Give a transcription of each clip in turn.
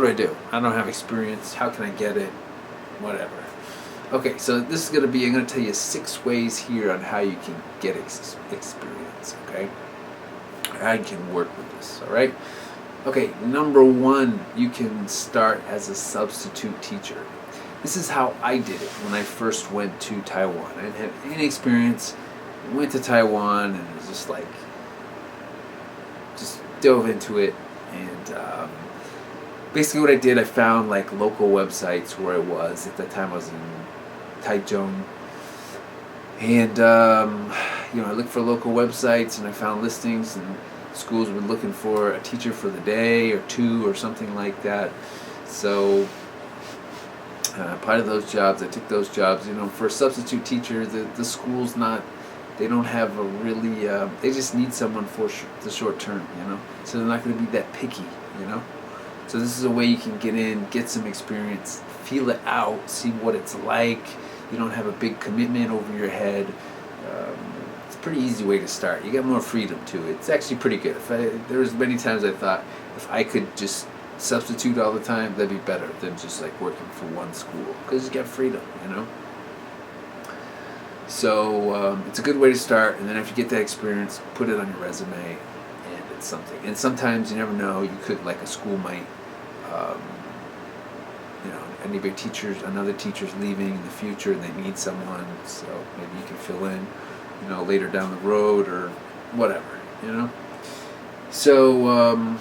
what do? I don't have experience. How can I get it? Whatever. Okay, so this is going to be, I'm going to tell you 6 ways here on how you can get experience, okay? How you can work with this, all right? Okay, number 1, you can start as a substitute teacher. This is how I did it when I first went to Taiwan. I didn't have any experience. I went to Taiwan and it was just like, just dove into it. And basically what I did, I found like local websites where I was. At that time I was in Taichung. And, I looked for local websites and I found listings, and schools were looking for a teacher for the day or 2 or something like that. So I applied to those jobs. I took those jobs. For a substitute teacher, the school's not, they don't have a really, they just need someone for the short term, So they're not going to be that picky, So this is a way you can get in, get some experience, feel it out, see what it's like. You don't have a big commitment over your head. It's a pretty easy way to start. You get more freedom too. It's actually pretty good. There was many times I thought if I could just substitute all the time, that'd be better than just like working for one school, because you get freedom, So it's a good way to start, and then after you get that experience, put it on your resume, and it's something. And sometimes you never know, you could, like a school might, another teacher's leaving in the future and they need someone, so maybe you can fill in, later down the road or whatever, So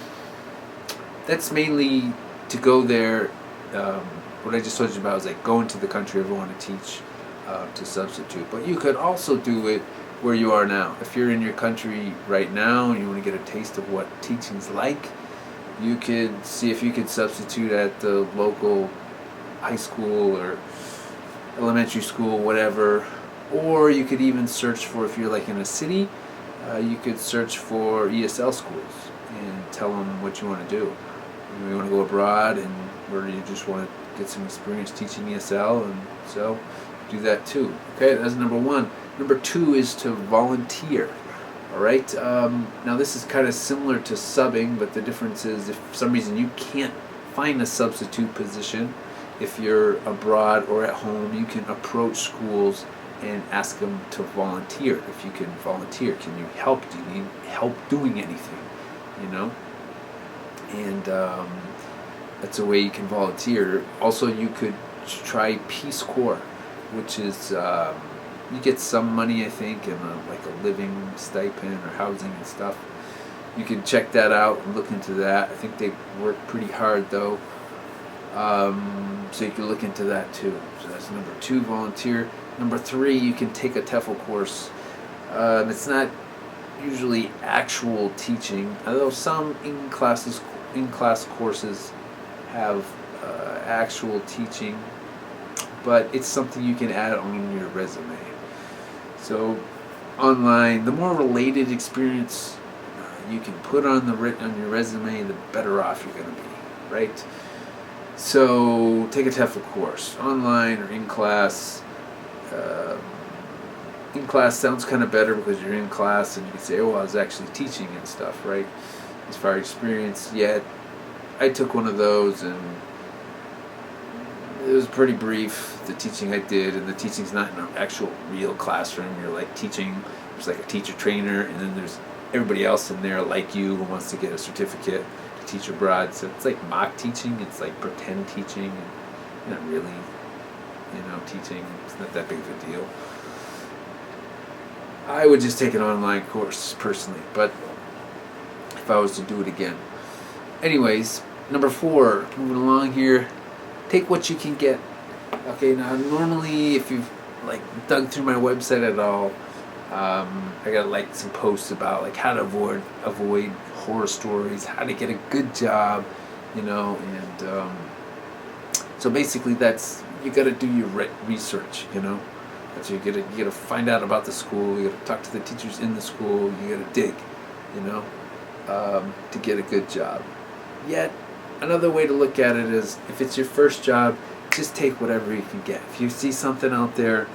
that's mainly to go there. What I just told you about was like going to the country if you want to teach, to substitute. But you could also do it where you are now. If you're in your country right now and you want to get a taste of what teaching's like, you could see if you could substitute at the local high school or elementary school, whatever. Or you could even search for, if you're like in a city, you could search for ESL schools and tell them what you want to do. You want to go abroad, or you just want to get some experience teaching ESL, and so do that too. Okay, that's number 1. Number 2 is to volunteer. All right. Now this is kind of similar to subbing, but the difference is if for some reason you can't find a substitute position, if you're abroad or at home, you can approach schools and ask them to volunteer. If you can volunteer, can you help? Do you need help doing anything? And that's a way you can volunteer. Also, you could try Peace Corps, which is you get some money, I think, and like a living stipend or housing and stuff. You can check that out and look into that. I think they work pretty hard though. So you can look into that too. So that's number 2, volunteer. Number 3, you can take a TEFL course. It's not usually actual teaching, although some in-class courses have actual teaching, but it's something you can add on your resume. So online, the more related experience you can put on your resume, the better off you're going to be, right? So take a TEFL course, online or in class. In class sounds kind of better because you're in class and you can say, I was actually teaching and stuff, right? As far as experience, yet I took one of those and it was pretty brief, the teaching I did, and the teaching's not in an actual real classroom. You're like teaching, there's like a teacher trainer, and then there's everybody else in there like you who wants to get a certificate to teach abroad. So it's like mock teaching, it's like pretend teaching, and not really, teaching. It's not that big of a deal. I would just take an online course personally, but if I was to do it again. Anyways, number 4, moving along here, take what you can get. Okay, now normally if you've like dug through my website at all, I got like some posts about like how to avoid horror stories, how to get a good job, and so basically that's, you got to do your research, That's what you gotta find out about the school. You gotta talk to the teachers in the school. You gotta dig, to get a good job. Yet another way to look at it is, if it's your first job, just take whatever you can get. If you see something out there,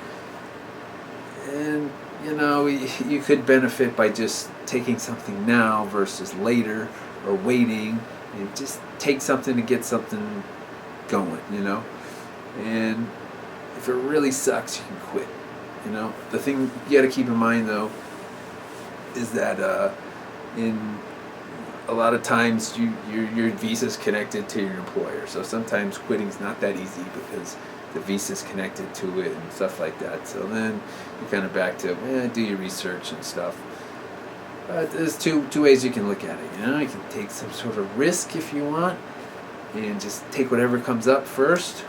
and you could benefit by just taking something now versus later, or waiting, and just take something to get something going, and if it really sucks, you can quit. The thing you got to keep in mind though is that in a lot of times your visa is connected to your employer, so sometimes quitting is not that easy because the visa is connected to it and stuff like that. So then you're kind of back to do your research and stuff. There's two ways you can look at it. You can take some sort of risk if you want and just take whatever comes up first,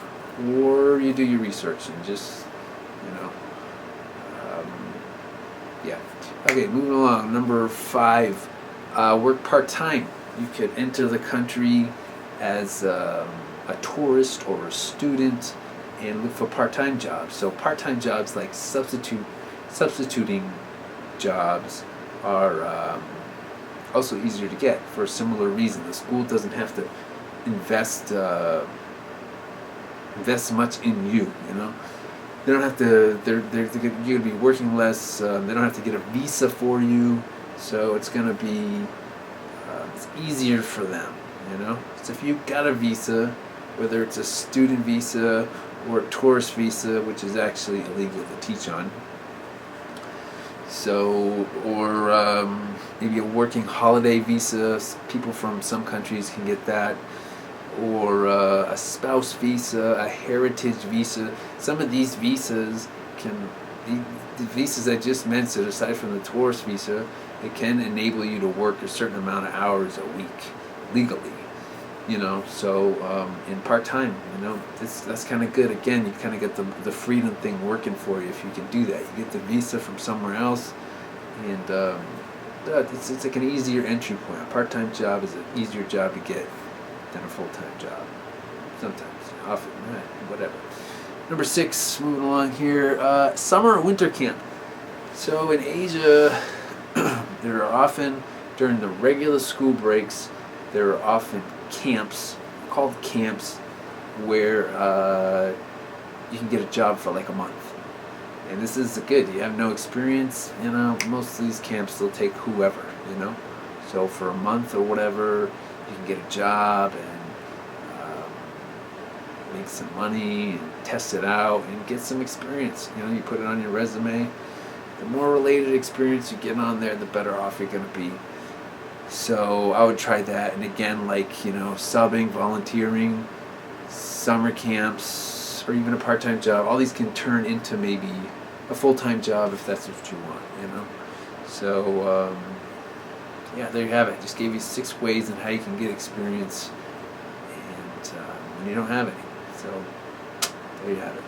or you do your research and just yeah. Okay, moving along. Number 5, work part-time. You could enter the country as a tourist or a student and look for part-time jobs. So part-time jobs like substituting jobs are also easier to get for a similar reason. The school doesn't have to invest much in you. They don't have to. You're gonna be working less. They don't have to get a visa for you, so it's gonna be it's easier for them. So if you got a visa, whether it's a student visa or a tourist visa, which is actually illegal to teach on. So, or maybe a working holiday visa. People from some countries can get that. Or a spouse visa, a heritage visa. Some of these visas the visas I just mentioned, aside from the tourist visa, it can enable you to work a certain amount of hours a week legally. So in part-time, that's kind of good. Again, you kind of get the freedom thing working for you if you can do that. You get the visa from somewhere else, and it's like an easier entry point. A part-time job is an easier job to get than a full-time job. Sometimes, often, whatever. Number 6, moving along here, summer or winter camp. So in Asia, there are often, during the regular school breaks, there are often camps, called camps, where you can get a job for like a month. And this is good. You have no experience, most of these camps, they'll take whoever, So for a month or whatever, you can get a job and make some money and test it out and get some experience. You put it on your resume. The more related experience you get on there, the better off you're going to be. So I would try that. And again, subbing, volunteering, summer camps, or even a part-time job, all these can turn into maybe a full-time job if that's what you want, So there you have it. Just gave you 6 ways on how you can get experience and when you don't have any. So there you have it.